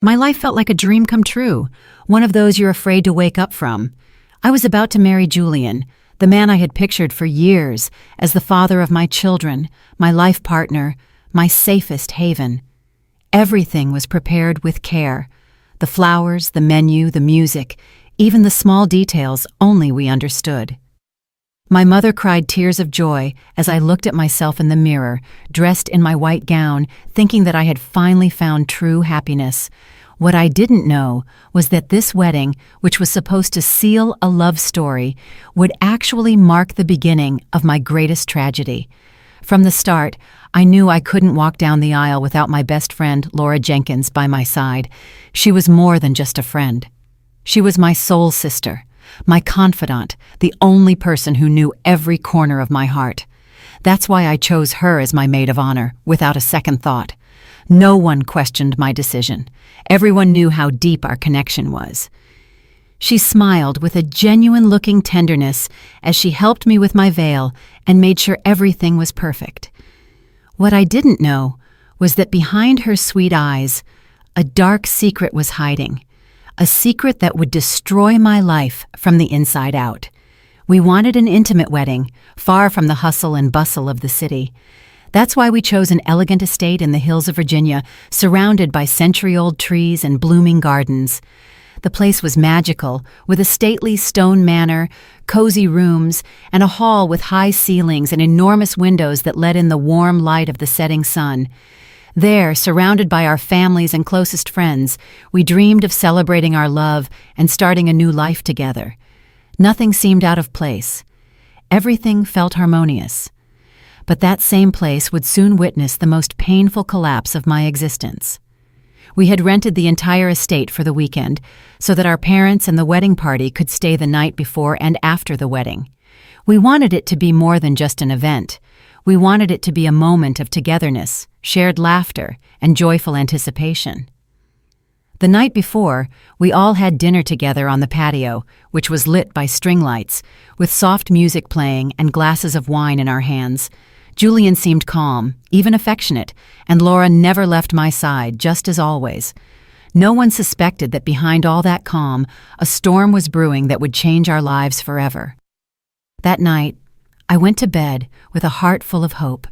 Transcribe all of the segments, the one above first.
My life felt like a dream come true, one of those you're afraid to wake up from. I was about to marry Julian, the man I had pictured for years as the father of my children, my life partner, my safest haven. Everything was prepared with care. The flowers, the menu, the music, even the small details only we understood. My mother cried tears of joy as I looked at myself in the mirror, dressed in my white gown, thinking that I had finally found true happiness. What I didn't know was that this wedding, which was supposed to seal a love story, would actually mark the beginning of my greatest tragedy. From the start, I knew I couldn't walk down the aisle without my best friend, Laura Jenkins, by my side. She was more than just a friend. She was my soul sister, my confidant, the only person who knew every corner of my heart. That's why I chose her as my maid of honor, without a second thought. No one questioned my decision. Everyone knew how deep our connection was. She smiled with a genuine-looking tenderness as she helped me with my veil and made sure everything was perfect. What I didn't know was that behind her sweet eyes, a dark secret was hiding, a secret that would destroy my life from the inside out. We wanted an intimate wedding, far from the hustle and bustle of the city. That's why we chose an elegant estate in the hills of Virginia, surrounded by century-old trees and blooming gardens. The place was magical, with a stately stone manor, cozy rooms, and a hall with high ceilings and enormous windows that let in the warm light of the setting sun. There, surrounded by our families and closest friends, we dreamed of celebrating our love and starting a new life together. Nothing seemed out of place. Everything felt harmonious. But that same place would soon witness the most painful collapse of my existence. We had rented the entire estate for the weekend so that our parents and the wedding party could stay the night before and after the wedding. We wanted it to be more than just an event. We wanted it to be a moment of togetherness, shared laughter, and joyful anticipation. The night before, we all had dinner together on the patio, which was lit by string lights, with soft music playing and glasses of wine in our hands. Julian seemed calm, even affectionate, and Laura never left my side, just as always. No one suspected that behind all that calm, a storm was brewing that would change our lives forever. That night, I went to bed with a heart full of hope,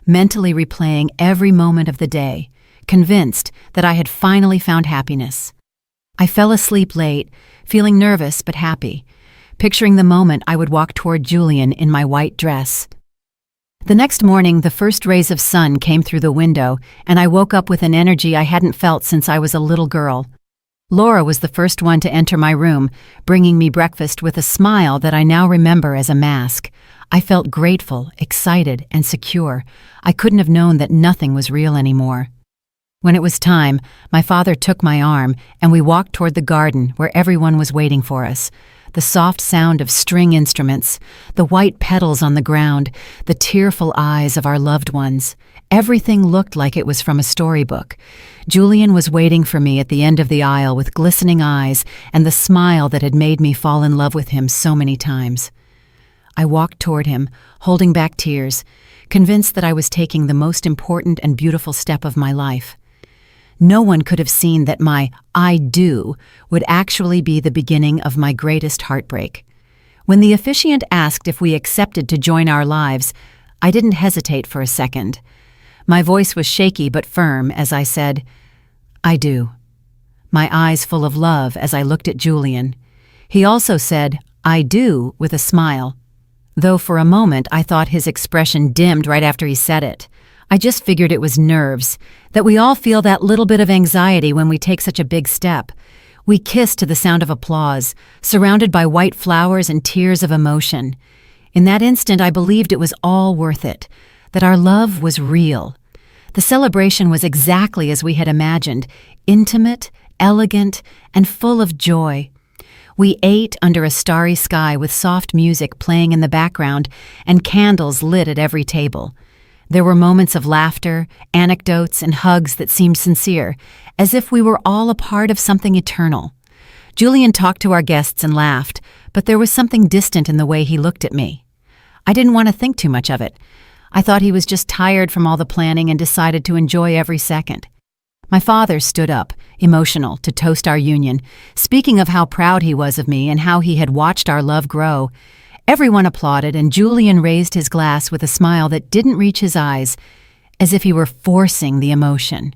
mentally replaying every moment of the day, convinced that I had finally found happiness. I fell asleep late, feeling nervous but happy, picturing the moment I would walk toward Julian in my white dress. The next morning, the first rays of sun came through the window, and I woke up with an energy I hadn't felt since I was a little girl. Laura was the first one to enter my room, bringing me breakfast with a smile that I now remember as a mask. I felt grateful, excited, and secure. I couldn't have known that nothing was real anymore. When it was time, my father took my arm, and we walked toward the garden where everyone was waiting for us. The soft sound of string instruments, the white petals on the ground, the tearful eyes of our loved ones. Everything looked like it was from a storybook. Julian was waiting for me at the end of the aisle with glistening eyes and the smile that had made me fall in love with him so many times. I walked toward him, holding back tears, convinced that I was taking the most important and beautiful step of my life. No one could have seen that my "I do" would actually be the beginning of my greatest heartbreak. When the officiant asked if we accepted to join our lives, I didn't hesitate for a second. My voice was shaky but firm as I said, "I do," my eyes full of love as I looked at Julian. He also said, "I do," with a smile, though for a moment I thought his expression dimmed right after he said it. I just figured it was nerves, that we all feel that little bit of anxiety when we take such a big step. We kissed to the sound of applause, surrounded by white flowers and tears of emotion. In that instant, I believed it was all worth it, that our love was real. The celebration was exactly as we had imagined, intimate, elegant, and full of joy. We ate under a starry sky with soft music playing in the background and candles lit at every table. There were moments of laughter, anecdotes, and hugs that seemed sincere, as if we were all a part of something eternal. Julian talked to our guests and laughed, but there was something distant in the way he looked at me. I didn't want to think too much of it. I thought he was just tired from all the planning and decided to enjoy every second. My father stood up, emotional, to toast our union, speaking of how proud he was of me and how he had watched our love grow. Everyone applauded, and Julian raised his glass with a smile that didn't reach his eyes, as if he were forcing the emotion.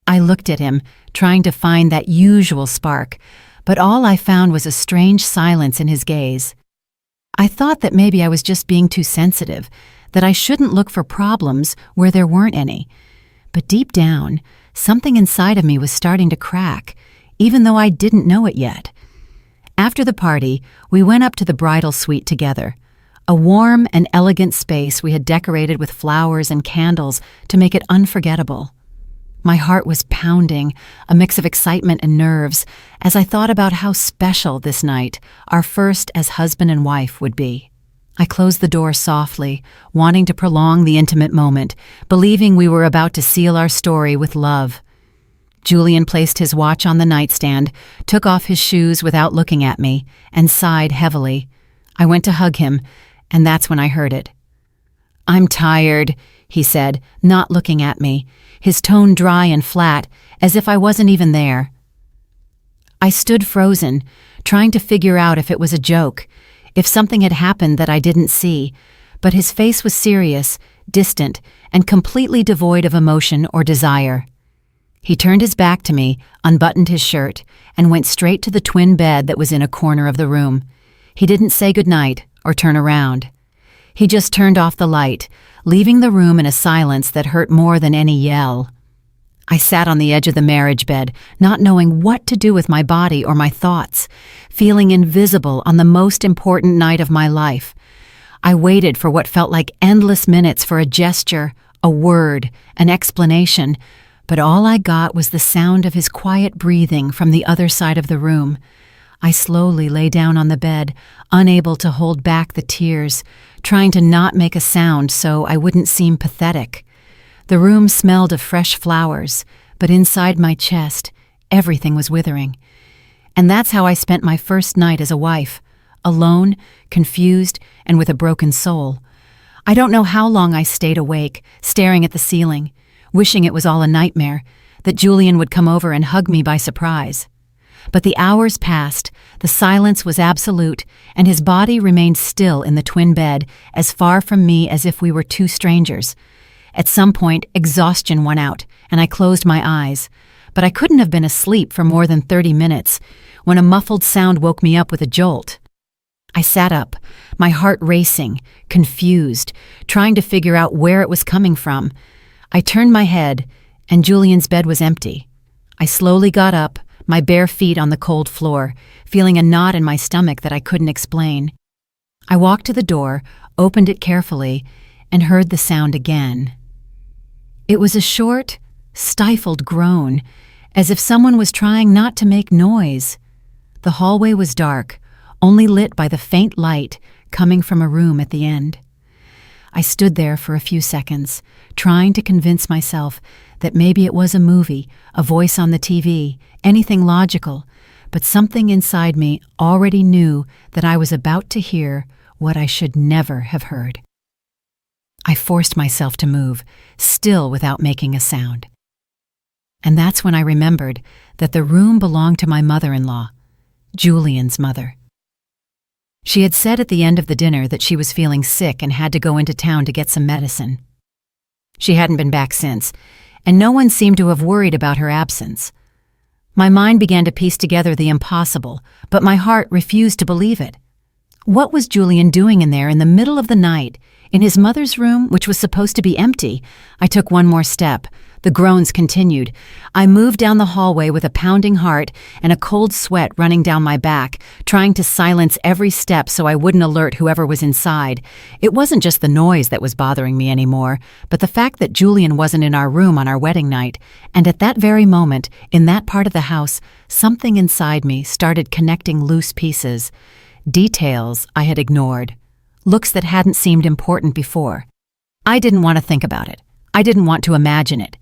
I looked at him, trying to find that usual spark, but all I found was a strange silence in his gaze. I thought that maybe I was just being too sensitive, that I shouldn't look for problems where there weren't any. But deep down, something inside of me was starting to crack, even though I didn't know it yet. After the party, we went up to the bridal suite together, a warm and elegant space we had decorated with flowers and candles to make it unforgettable. My heart was pounding, a mix of excitement and nerves, as I thought about how special this night, our first as husband and wife, would be. I closed the door softly, wanting to prolong the intimate moment, believing we were about to seal our story with love. Julian placed his watch on the nightstand, took off his shoes without looking at me, and sighed heavily. I went to hug him, and that's when I heard it. "I'm tired," he said, not looking at me, his tone dry and flat, as if I wasn't even there. I stood frozen, trying to figure out if it was a joke, if something had happened that I didn't see, but his face was serious, distant, and completely devoid of emotion or desire. He turned his back to me, unbuttoned his shirt, and went straight to the twin bed that was in a corner of the room. He didn't say goodnight or turn around. He just turned off the light, leaving the room in a silence that hurt more than any yell. I sat on the edge of the marriage bed, not knowing what to do with my body or my thoughts, feeling invisible on the most important night of my life. I waited for what felt like endless minutes for a gesture, a word, an explanation, but all I got was the sound of his quiet breathing from the other side of the room. I slowly lay down on the bed, unable to hold back the tears, trying to not make a sound so I wouldn't seem pathetic. The room smelled of fresh flowers, but inside my chest, everything was withering. And that's how I spent my first night as a wife, alone, confused, and with a broken soul. I don't know how long I stayed awake, staring at the ceiling, wishing it was all a nightmare, that Julian would come over and hug me by surprise. But the hours passed, the silence was absolute, and his body remained still in the twin bed, as far from me as if we were two strangers. At some point, exhaustion won out, and I closed my eyes. But I couldn't have been asleep for more than 30 minutes, when a muffled sound woke me up with a jolt. I sat up, my heart racing, confused, trying to figure out where it was coming from. I turned my head, and Julian's bed was empty. I slowly got up, my bare feet on the cold floor, feeling a knot in my stomach that I couldn't explain. I walked to the door, opened it carefully, and heard the sound again. It was a short, stifled groan, as if someone was trying not to make noise. The hallway was dark, only lit by the faint light coming from a room at the end. I stood there for a few seconds, trying to convince myself that maybe it was a movie, a voice on the TV, anything logical, but something inside me already knew that I was about to hear what I should never have heard. I forced myself to move, still without making a sound. And that's when I remembered that the room belonged to my mother-in-law, Julian's mother. She had said at the end of the dinner that she was feeling sick and had to go into town to get some medicine. She hadn't been back since, and no one seemed to have worried about her absence. My mind began to piece together the impossible, but my heart refused to believe it. What was Julian doing in there in the middle of the night, in his mother's room, which was supposed to be empty? I took one more step. The groans continued. I moved down the hallway with a pounding heart and a cold sweat running down my back, trying to silence every step so I wouldn't alert whoever was inside. It wasn't just the noise that was bothering me anymore, but the fact that Julian wasn't in our room on our wedding night. And at that very moment, in that part of the house, something inside me started connecting loose pieces. Details I had ignored. Looks that hadn't seemed important before. I didn't want to think about it. I didn't want to imagine it.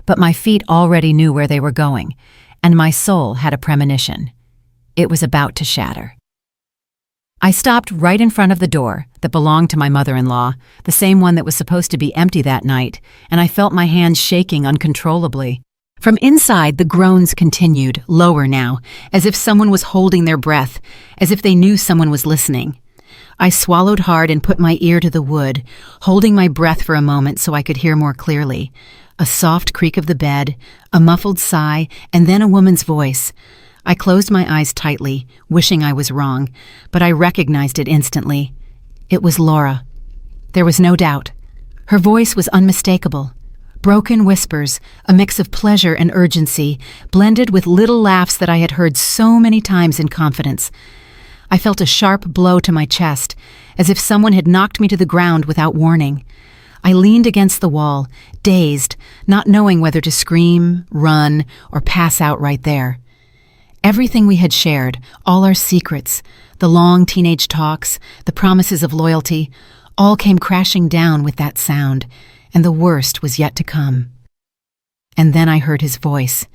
But my feet already knew where they were going, and my soul had a premonition. It was about to shatter. I stopped right in front of the door that belonged to my mother-in-law, the same one that was supposed to be empty that night, and I felt my hands shaking uncontrollably. From inside, the groans continued, lower now, as if someone was holding their breath, as if they knew someone was listening. I swallowed hard and put my ear to the wood, holding my breath for a moment so I could hear more clearly. A soft creak of the bed, a muffled sigh, and then a woman's voice. I closed my eyes tightly, wishing I was wrong, but I recognized it instantly. It was Laura. There was no doubt. Her voice was unmistakable. Broken whispers, a mix of pleasure and urgency, blended with little laughs that I had heard so many times in confidence. I felt a sharp blow to my chest, as if someone had knocked me to the ground without warning. I leaned against the wall, dazed, not knowing whether to scream, run, or pass out right there. Everything we had shared, all our secrets, the long teenage talks, the promises of loyalty, all came crashing down with that sound, and the worst was yet to come. And then I heard his voice.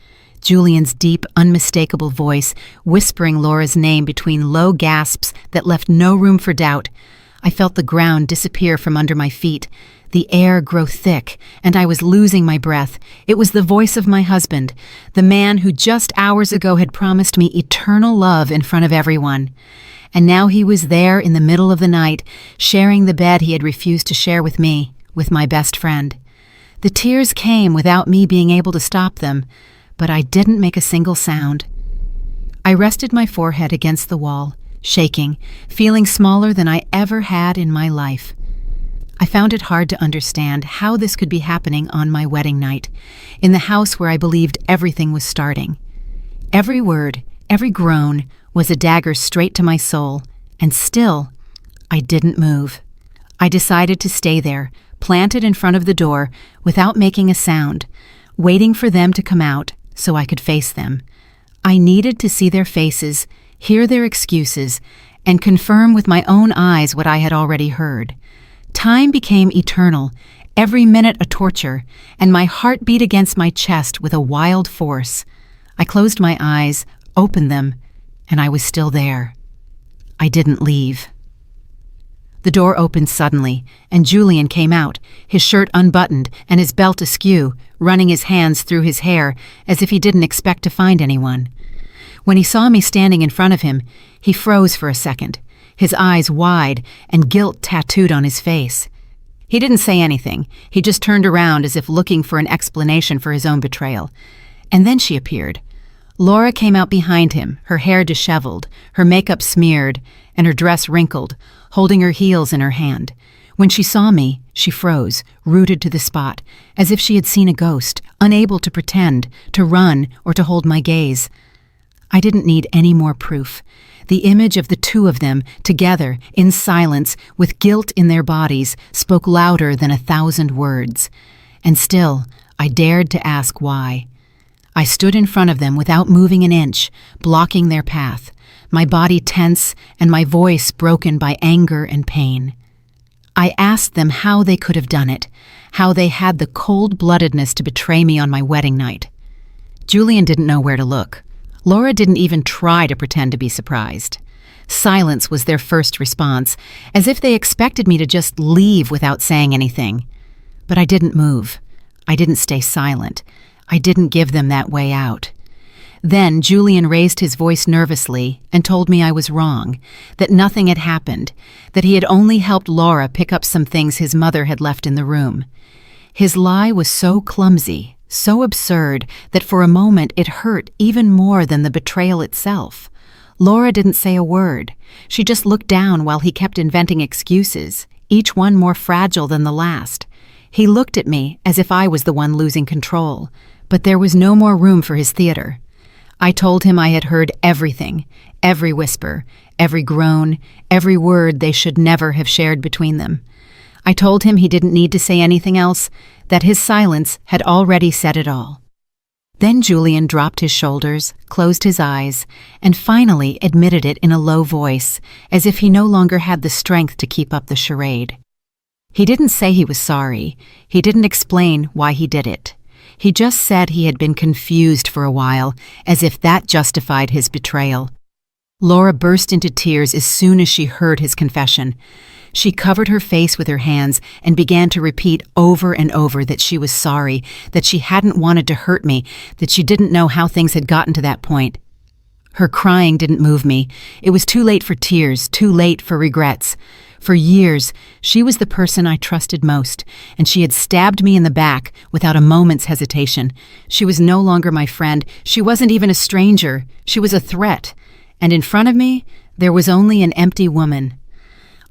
Julian's deep, unmistakable voice, whispering Laura's name between low gasps that left no room for doubt. I felt the ground disappear from under my feet, the air grow thick, and I was losing my breath. It was the voice of my husband, the man who just hours ago had promised me eternal love in front of everyone. And now he was there in the middle of the night, sharing the bed he had refused to share with me, with my best friend. The tears came without me being able to stop them, but I didn't make a single sound. I rested my forehead against the wall, shaking, feeling smaller than I ever had in my life. I found it hard to understand how this could be happening on my wedding night, in the house where I believed everything was starting. Every word, every groan was a dagger straight to my soul, and still, I didn't move. I decided to stay there, planted in front of the door, without making a sound, waiting for them to come out so I could face them. I needed to see their faces, hear their excuses, and confirm with my own eyes what I had already heard. Time became eternal, every minute a torture, and my heart beat against my chest with a wild force. I closed my eyes, opened them, and I was still there. I didn't leave. The door opened suddenly, and Julian came out, his shirt unbuttoned and his belt askew, running his hands through his hair as if he didn't expect to find anyone. When he saw me standing in front of him, he froze for a second, his eyes wide and guilt tattooed on his face. He didn't say anything. He just turned around as if looking for an explanation for his own betrayal. And then she appeared. Laura came out behind him, her hair disheveled, her makeup smeared, and her dress wrinkled, holding her heels in her hand. When she saw me, she froze, rooted to the spot, as if she had seen a ghost, unable to pretend, to run, or to hold my gaze. I didn't need any more proof. The image of the two of them, together, in silence, with guilt in their bodies, spoke louder than 1,000 words. And still, I dared to ask why. I stood in front of them without moving an inch, blocking their path, my body tense and my voice broken by anger and pain. I asked them how they could have done it, how they had the cold-bloodedness to betray me on my wedding night. Julian didn't know where to look. Laura didn't even try to pretend to be surprised. Silence was their first response, as if they expected me to just leave without saying anything. But I didn't move. I didn't stay silent. I didn't give them that way out. Then Julian raised his voice nervously and told me I was wrong, that nothing had happened, that he had only helped Laura pick up some things his mother had left in the room. His lie was so clumsy, so absurd, that for a moment it hurt even more than the betrayal itself. Laura didn't say a word. She just looked down while he kept inventing excuses, each one more fragile than the last. He looked at me as if I was the one losing control, but there was no more room for his theater. I told him I had heard everything, every whisper, every groan, every word they should never have shared between them. I told him he didn't need to say anything else, that his silence had already said it all. Then Julian dropped his shoulders, closed his eyes, and finally admitted it in a low voice, as if he no longer had the strength to keep up the charade. He didn't say he was sorry. He didn't explain why he did it. He just said he had been confused for a while, as if that justified his betrayal. Laura burst into tears as soon as she heard his confession. She covered her face with her hands and began to repeat over and over that she was sorry, that she hadn't wanted to hurt me, that she didn't know how things had gotten to that point. Her crying didn't move me. It was too late for tears, too late for regrets. For years, she was the person I trusted most, and she had stabbed me in the back without a moment's hesitation. She was no longer my friend. She wasn't even a stranger. She was a threat. And in front of me, there was only an empty woman.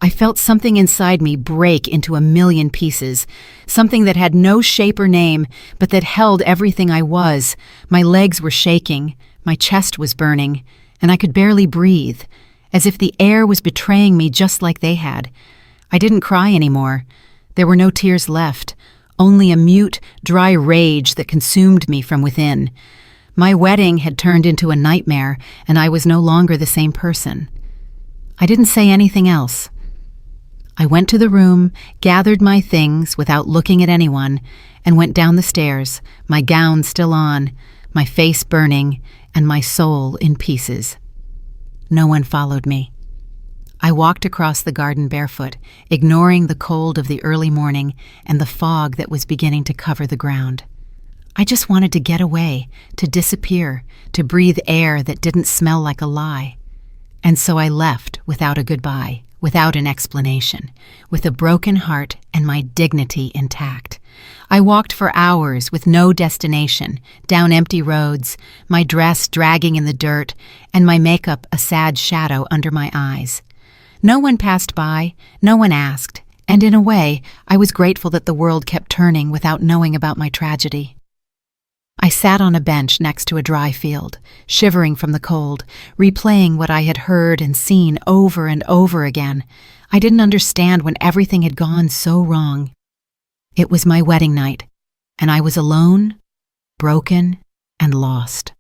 I felt something inside me break into a million pieces, something that had no shape or name, but that held everything I was. My legs were shaking, my chest was burning, and I could barely breathe, as if the air was betraying me just like they had. I didn't cry anymore. There were no tears left, only a mute, dry rage that consumed me from within. My wedding had turned into a nightmare, and I was no longer the same person. I didn't say anything else. I went to the room, gathered my things without looking at anyone, and went down the stairs, my gown still on, my face burning, and my soul in pieces. No one followed me. I walked across the garden barefoot, ignoring the cold of the early morning and the fog that was beginning to cover the ground. I just wanted to get away, to disappear, to breathe air that didn't smell like a lie. And so I left without a goodbye, without an explanation, with a broken heart and my dignity intact. I walked for hours with no destination, down empty roads, my dress dragging in the dirt, and my makeup a sad shadow under my eyes. No one passed by, no one asked, and in a way, I was grateful that the world kept turning without knowing about my tragedy. I sat on a bench next to a dry field, shivering from the cold, replaying what I had heard and seen over and over again. I didn't understand when everything had gone so wrong. It was my wedding night, and I was alone, broken, and lost.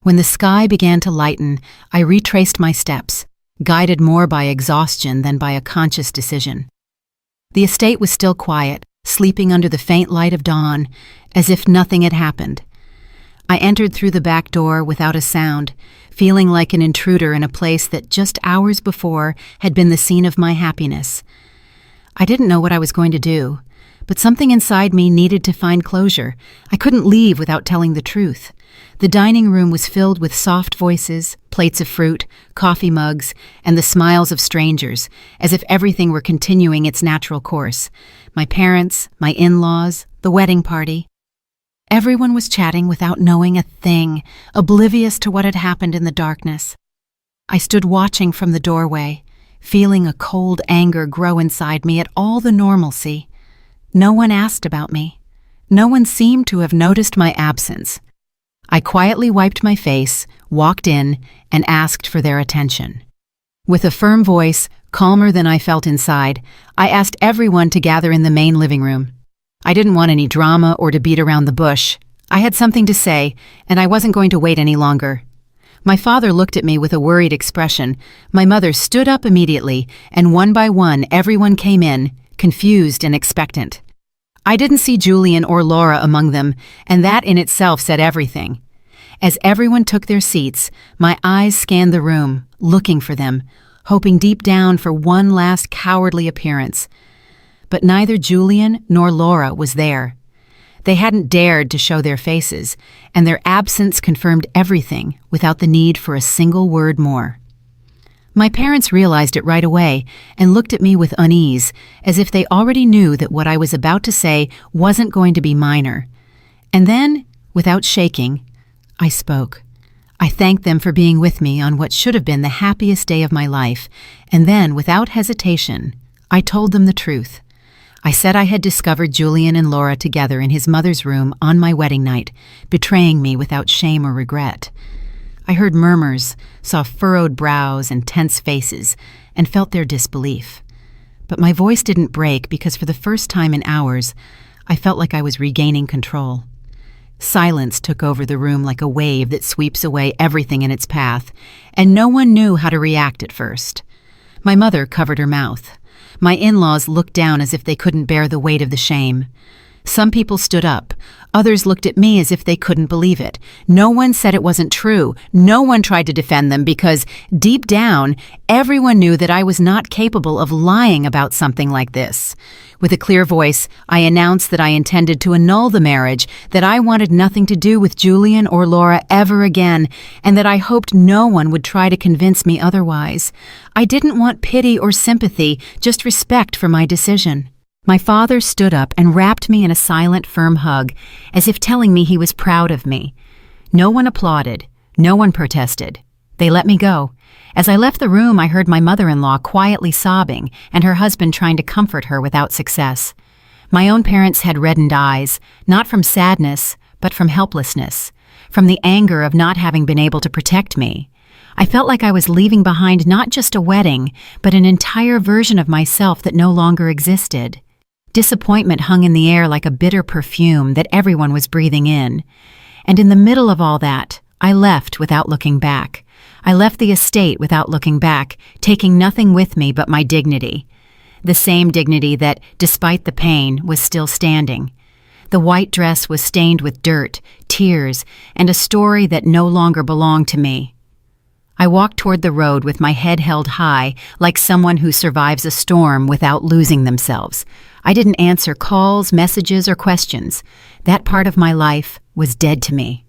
When the sky began to lighten, I retraced my steps, guided more by exhaustion than by a conscious decision. The estate was still quiet, sleeping under the faint light of dawn, as if nothing had happened. I entered through the back door without a sound, feeling like an intruder in a place that just hours before had been the scene of my happiness. I didn't know what I was going to do, but something inside me needed to find closure. I couldn't leave without telling the truth. The dining room was filled with soft voices, plates of fruit, coffee mugs, and the smiles of strangers, as if everything were continuing its natural course. My parents, my in-laws, the wedding party. Everyone was chatting without knowing a thing, oblivious to what had happened in the darkness. I stood watching from the doorway, feeling a cold anger grow inside me at all the normalcy. No one asked about me. No one seemed to have noticed my absence. I quietly wiped my face, walked in, and asked for their attention. With a firm voice, calmer than I felt inside, I asked everyone to gather in the main living room. I didn't want any drama or to beat around the bush. I had something to say, and I wasn't going to wait any longer. My father looked at me with a worried expression. My mother stood up immediately, and one by one everyone came in, confused and expectant. I didn't see Julian or Laura among them, and that in itself said everything. As everyone took their seats, my eyes scanned the room, looking for them, hoping deep down for one last cowardly appearance. But neither Julian nor Laura was there. They hadn't dared to show their faces, and their absence confirmed everything without the need for a single word more. My parents realized it right away and looked at me with unease, as if they already knew that what I was about to say wasn't going to be minor. And then, without shaking, I spoke. I thanked them for being with me on what should have been the happiest day of my life, and then, without hesitation, I told them the truth. I said I had discovered Julian and Laura together in his mother's room on my wedding night, betraying me without shame or regret. I heard murmurs, saw furrowed brows and tense faces, and felt their disbelief. But my voice didn't break because for the first time in hours, I felt like I was regaining control. Silence took over the room like a wave that sweeps away everything in its path, and no one knew how to react at first. My mother covered her mouth. My in-laws looked down as if they couldn't bear the weight of the shame. Some people stood up. Others looked at me as if they couldn't believe it. No one said it wasn't true. No one tried to defend them because, deep down, everyone knew that I was not capable of lying about something like this. With a clear voice, I announced that I intended to annul the marriage, that I wanted nothing to do with Julian or Laura ever again, and that I hoped no one would try to convince me otherwise. I didn't want pity or sympathy, just respect for my decision. My father stood up and wrapped me in a silent, firm hug, as if telling me he was proud of me. No one applauded. No one protested. They let me go. As I left the room, I heard my mother-in-law quietly sobbing and her husband trying to comfort her without success. My own parents had reddened eyes, not from sadness, but from helplessness, from the anger of not having been able to protect me. I felt like I was leaving behind not just a wedding, but an entire version of myself that no longer existed. Disappointment hung in the air like a bitter perfume that everyone was breathing in. And in the middle of all that, I left without looking back. I left the estate without looking back, taking nothing with me but my dignity. The same dignity that, despite the pain, was still standing. The white dress was stained with dirt, tears, and a story that no longer belonged to me. I walked toward the road with my head held high, like someone who survives a storm without losing themselves. I didn't answer calls, messages, or questions. That part of my life was dead to me.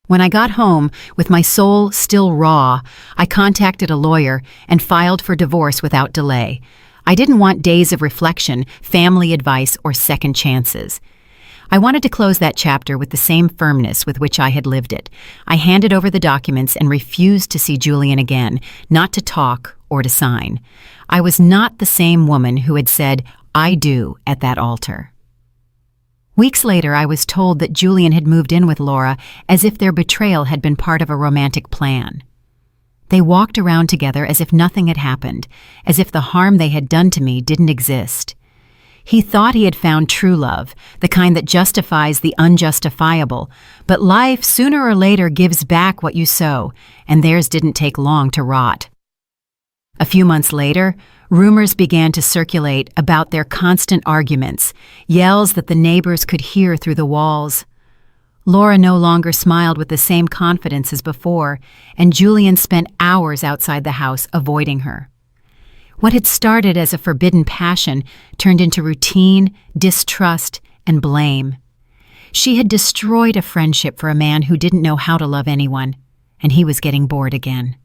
When I got home, with my soul still raw, I contacted a lawyer and filed for divorce without delay. I didn't want days of reflection, family advice, or second chances. I wanted to close that chapter with the same firmness with which I had lived it. I handed over the documents and refused to see Julian again, not to talk or to sign. I was not the same woman who had said, "I do," at that altar. Weeks later, I was told that Julian had moved in with Laura as if their betrayal had been part of a romantic plan. They walked around together as if nothing had happened, as if the harm they had done to me didn't exist. He thought he had found true love, the kind that justifies the unjustifiable, but life sooner or later gives back what you sow, and theirs didn't take long to rot. A few months later, rumors began to circulate about their constant arguments, yells that the neighbors could hear through the walls. Laura no longer smiled with the same confidence as before, and Julian spent hours outside the house avoiding her. What had started as a forbidden passion turned into routine, distrust, and blame. She had destroyed a friendship for a man who didn't know how to love anyone, and he was getting bored again.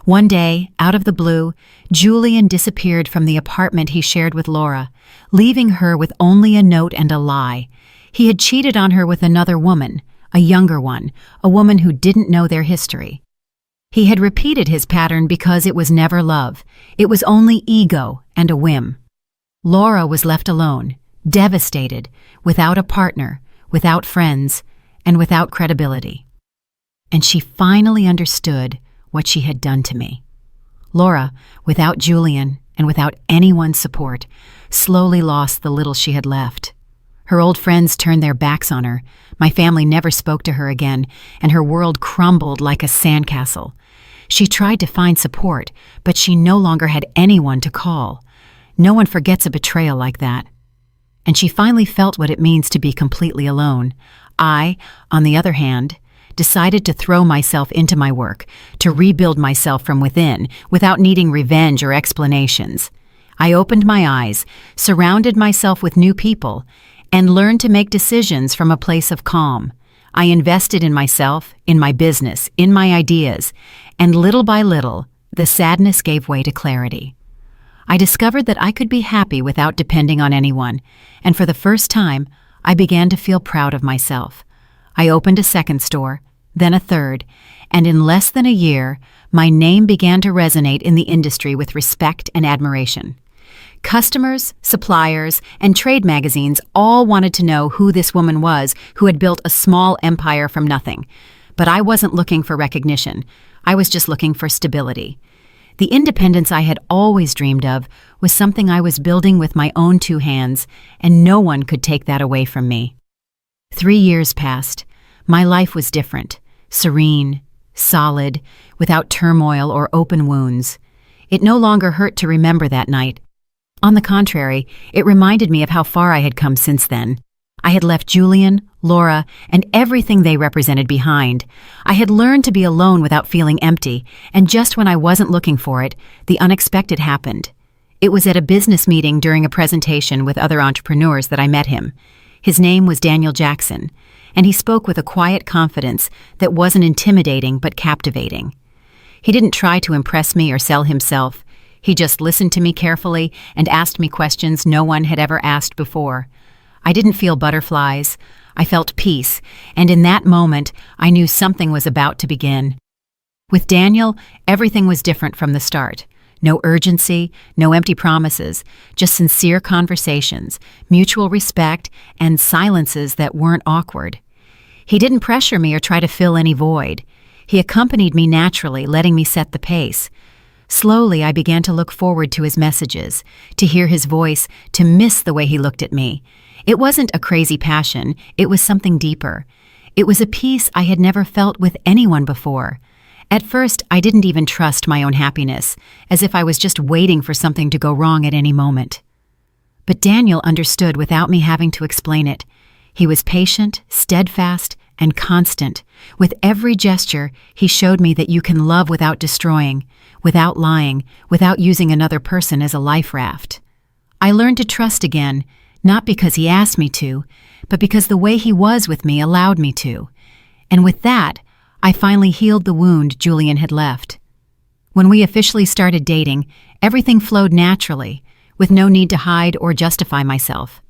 One day, out of the blue, Julian disappeared from the apartment he shared with Laura, leaving her with only a note and a lie. He had cheated on her with another woman, a younger one, a woman who didn't know their history. He had repeated his pattern because it was never love. It was only ego and a whim. Laura was left alone, devastated, without a partner, without friends, and without credibility. And she finally understood what she had done to me. Laura, without Julian and without anyone's support, slowly lost the little she had left. Her old friends turned their backs on her. My family never spoke to her again, and her world crumbled like a sandcastle. She tried to find support, but she no longer had anyone to call. No one forgets a betrayal like that. And she finally felt what it means to be completely alone. I, on the other hand, decided to throw myself into my work, to rebuild myself from within, without needing revenge or explanations. I opened my eyes, surrounded myself with new people, and learned to make decisions from a place of calm. I invested in myself, in my business, in my ideas, and little by little, the sadness gave way to clarity. I discovered that I could be happy without depending on anyone, and for the first time, I began to feel proud of myself. I opened a second store, then a third, and in less than a year, my name began to resonate in the industry with respect and admiration. Customers, suppliers, and trade magazines all wanted to know who this woman was who had built a small empire from nothing. But I wasn't looking for recognition. I was just looking for stability. The independence I had always dreamed of was something I was building with my own two hands, and no one could take that away from me. 3 years passed. My life was different, serene, solid, without turmoil or open wounds. It no longer hurt to remember that night. On the contrary, it reminded me of how far I had come since then. I had left Julian, Laura, and everything they represented behind. I had learned to be alone without feeling empty, and just when I wasn't looking for it, the unexpected happened. It was at a business meeting during a presentation with other entrepreneurs that I met him. His name was Daniel Jackson, and he spoke with a quiet confidence that wasn't intimidating but captivating. He didn't try to impress me or sell himself. He just listened to me carefully and asked me questions no one had ever asked before. I didn't feel butterflies. I felt peace, and in that moment, I knew something was about to begin. With Daniel, everything was different from the start. No urgency, no empty promises, just sincere conversations, mutual respect, and silences that weren't awkward. He didn't pressure me or try to fill any void. He accompanied me naturally, letting me set the pace. Slowly, I began to look forward to his messages, to hear his voice, to miss the way he looked at me. It wasn't a crazy passion, it was something deeper. It was a peace I had never felt with anyone before. At first, I didn't even trust my own happiness, as if I was just waiting for something to go wrong at any moment. But Daniel understood without me having to explain it. He was patient, steadfast, and constant. With every gesture, he showed me that you can love without destroying, without lying, without using another person as a life raft. I learned to trust again, not because he asked me to, but because the way he was with me allowed me to. And with that, I finally healed the wound Julian had left. When we officially started dating, everything flowed naturally, with no need to hide or justify myself.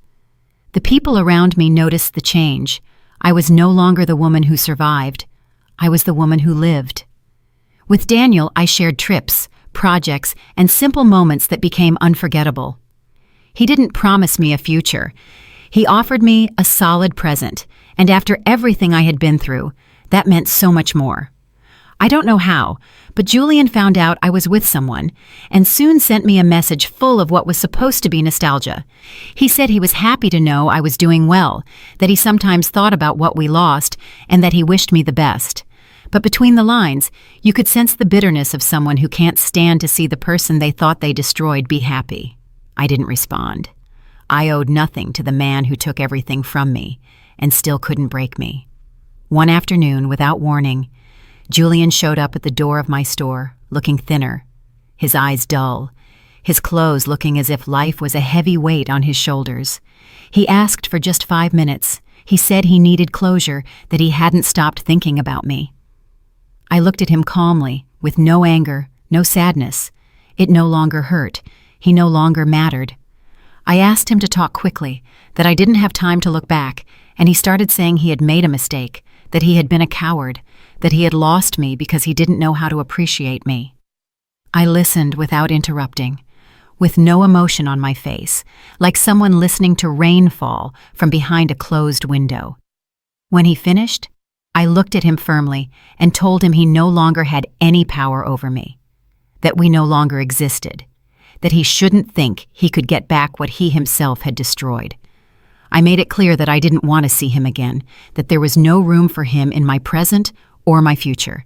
The people around me noticed the change. I was no longer the woman who survived. I was the woman who lived. With Daniel, I shared trips, projects, and simple moments that became unforgettable. He didn't promise me a future. He offered me a solid present, and after everything I had been through, that meant so much more. I don't know how, but Julian found out I was with someone and soon sent me a message full of what was supposed to be nostalgia. He said he was happy to know I was doing well, that he sometimes thought about what we lost, and that he wished me the best. But between the lines, you could sense the bitterness of someone who can't stand to see the person they thought they destroyed be happy. I didn't respond. I owed nothing to the man who took everything from me and still couldn't break me. One afternoon, without warning, Julian showed up at the door of my store, looking thinner, his eyes dull, his clothes looking as if life was a heavy weight on his shoulders. He asked for just 5 minutes. He said he needed closure, that he hadn't stopped thinking about me. I looked at him calmly, with no anger, no sadness. It no longer hurt. He no longer mattered. I asked him to talk quickly, that I didn't have time to look back, and he started saying he had made a mistake, that he had been a coward, that he had lost me because he didn't know how to appreciate me. I listened without interrupting, with no emotion on my face, like someone listening to rain fall from behind a closed window. When he finished, I looked at him firmly and told him he no longer had any power over me, that we no longer existed, that he shouldn't think he could get back what he himself had destroyed. I made it clear that I didn't want to see him again, that there was no room for him in my present or my future.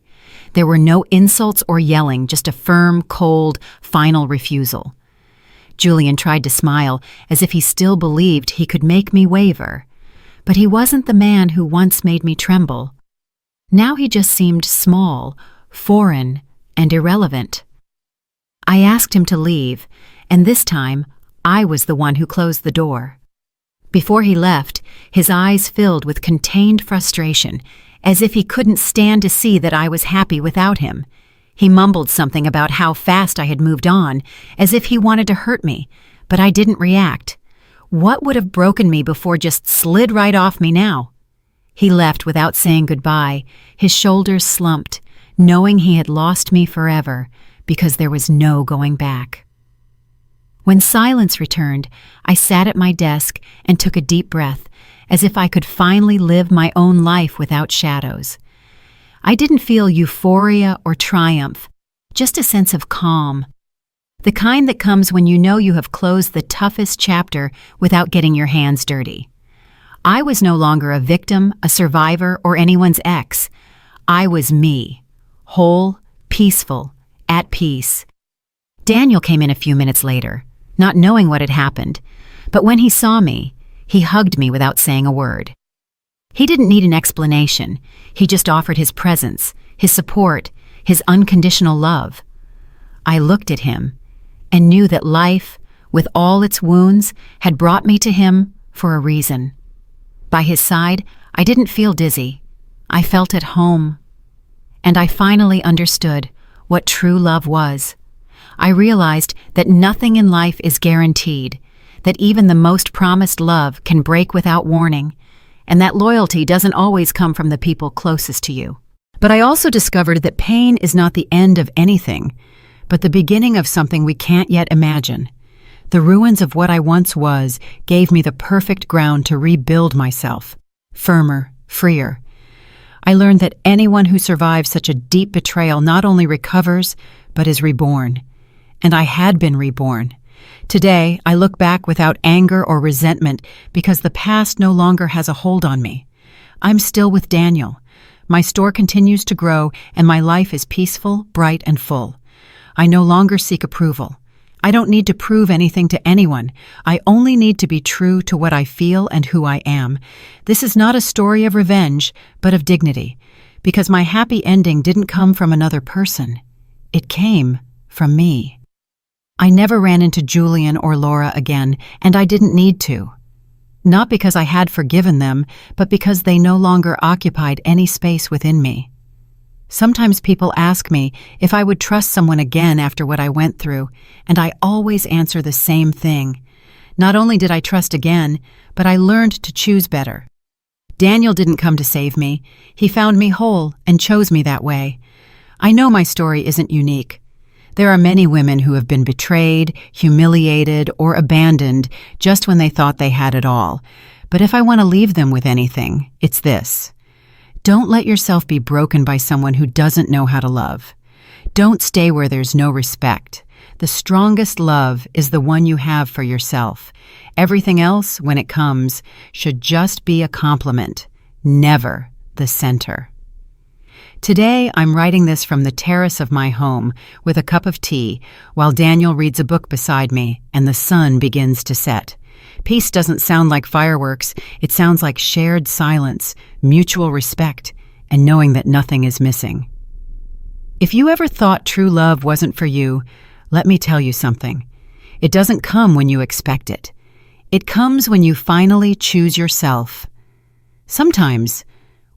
There were no insults or yelling, just a firm, cold, final refusal. Julian tried to smile, as if he still believed he could make me waver. But he wasn't the man who once made me tremble. Now he just seemed small, foreign, and irrelevant. I asked him to leave, and this time, I was the one who closed the door. Before he left, his eyes filled with contained frustration, as if he couldn't stand to see that I was happy without him. He mumbled something about how fast I had moved on, as if he wanted to hurt me, but I didn't react. What would have broken me before just slid right off me now? He left without saying goodbye, his shoulders slumped, knowing he had lost me forever, because there was no going back. When silence returned, I sat at my desk and took a deep breath, as if I could finally live my own life without shadows. I didn't feel euphoria or triumph, just a sense of calm. The kind that comes when you know you have closed the toughest chapter without getting your hands dirty. I was no longer a victim, a survivor, or anyone's ex. I was me, whole, peaceful, at peace. Daniel came in a few minutes later. not knowing what had happened. But when he saw me, he hugged me without saying a word. He didn't need an explanation. He just offered his presence, his support, his unconditional love. I looked at him and knew that life, with all its wounds, had brought me to him for a reason. By his side, I didn't feel dizzy. I felt at home. And I finally understood what true love was. I realized that nothing in life is guaranteed, that even the most promised love can break without warning, and that loyalty doesn't always come from the people closest to you. But I also discovered that pain is not the end of anything, but the beginning of something we can't yet imagine. The ruins of what I once was gave me the perfect ground to rebuild myself, firmer, freer. I learned that anyone who survives such a deep betrayal not only recovers, but is reborn. And I had been reborn. Today, I look back without anger or resentment because the past no longer has a hold on me. I'm still with Daniel. My store continues to grow, and my life is peaceful, bright, and full. I no longer seek approval. I don't need to prove anything to anyone. I only need to be true to what I feel and who I am. This is not a story of revenge, but of dignity, because my happy ending didn't come from another person. It came from me. I never ran into Julian or Laura again, and I didn't need to. Not because I had forgiven them, but because they no longer occupied any space within me. Sometimes people ask me if I would trust someone again after what I went through, and I always answer the same thing. Not only did I trust again, but I learned to choose better. Daniel didn't come to save me. He found me whole and chose me that way. I know my story isn't unique. There are many women who have been betrayed, humiliated, or abandoned just when they thought they had it all. But if I want to leave them with anything, it's this. Don't let yourself be broken by someone who doesn't know how to love. Don't stay where there's no respect. The strongest love is the one you have for yourself. Everything else, when it comes, should just be a compliment, never the center. Today, I'm writing this from the terrace of my home with a cup of tea while Daniel reads a book beside me and the sun begins to set. Peace doesn't sound like fireworks. It sounds like shared silence, mutual respect, and knowing that nothing is missing. If you ever thought true love wasn't for you, let me tell you something. It doesn't come when you expect it. It comes when you finally choose yourself. Sometimes,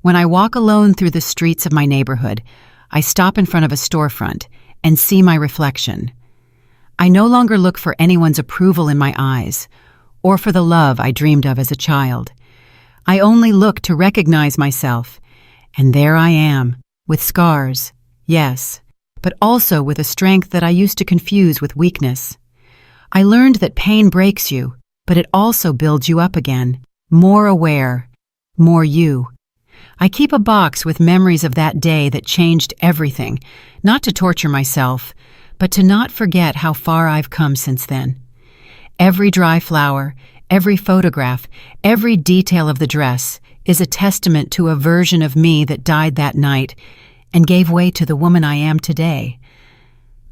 when I walk alone through the streets of my neighborhood, I stop in front of a storefront and see my reflection. I no longer look for anyone's approval in my eyes, or for the love I dreamed of as a child. I only look to recognize myself, and there I am, with scars, yes, but also with a strength that I used to confuse with weakness. I learned that pain breaks you, but it also builds you up again, more aware, more you. I keep a box with memories of that day that changed everything, not to torture myself, but to not forget how far I've come since then. Every dry flower, every photograph, every detail of the dress is a testament to a version of me that died that night and gave way to the woman I am today.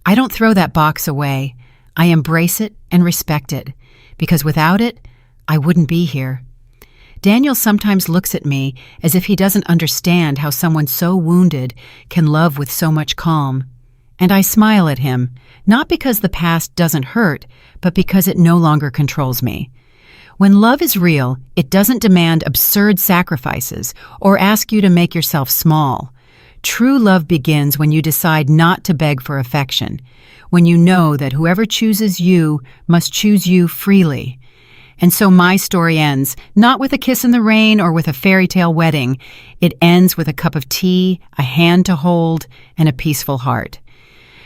I don't throw that box away. I embrace it and respect it, because without it, I wouldn't be here. Daniel sometimes looks at me as if he doesn't understand how someone so wounded can love with so much calm. And I smile at him, not because the past doesn't hurt, but because it no longer controls me. When love is real, it doesn't demand absurd sacrifices or ask you to make yourself small. True love begins when you decide not to beg for affection, when you know that whoever chooses you must choose you freely. And so my story ends, not with a kiss in the rain or with a fairy tale wedding. It ends with a cup of tea, a hand to hold, and a peaceful heart.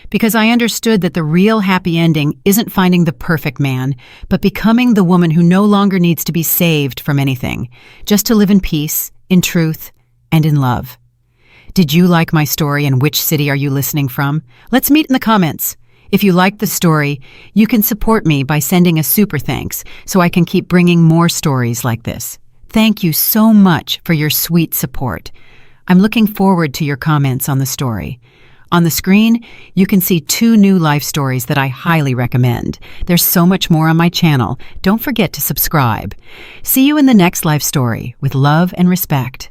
Because I understood that the real happy ending isn't finding the perfect man, but becoming the woman who no longer needs to be saved from anything, just to live in peace, in truth, and in love. Did you like my story, and which city are you listening from? Let's meet in the comments. If you liked the story, you can support me by sending a super thanks so I can keep bringing more stories like this. Thank you so much for your sweet support. I'm looking forward to your comments on the story. On the screen, you can see 2 new life stories that I highly recommend. There's so much more on my channel. Don't forget to subscribe. See you in the next life story with love and respect.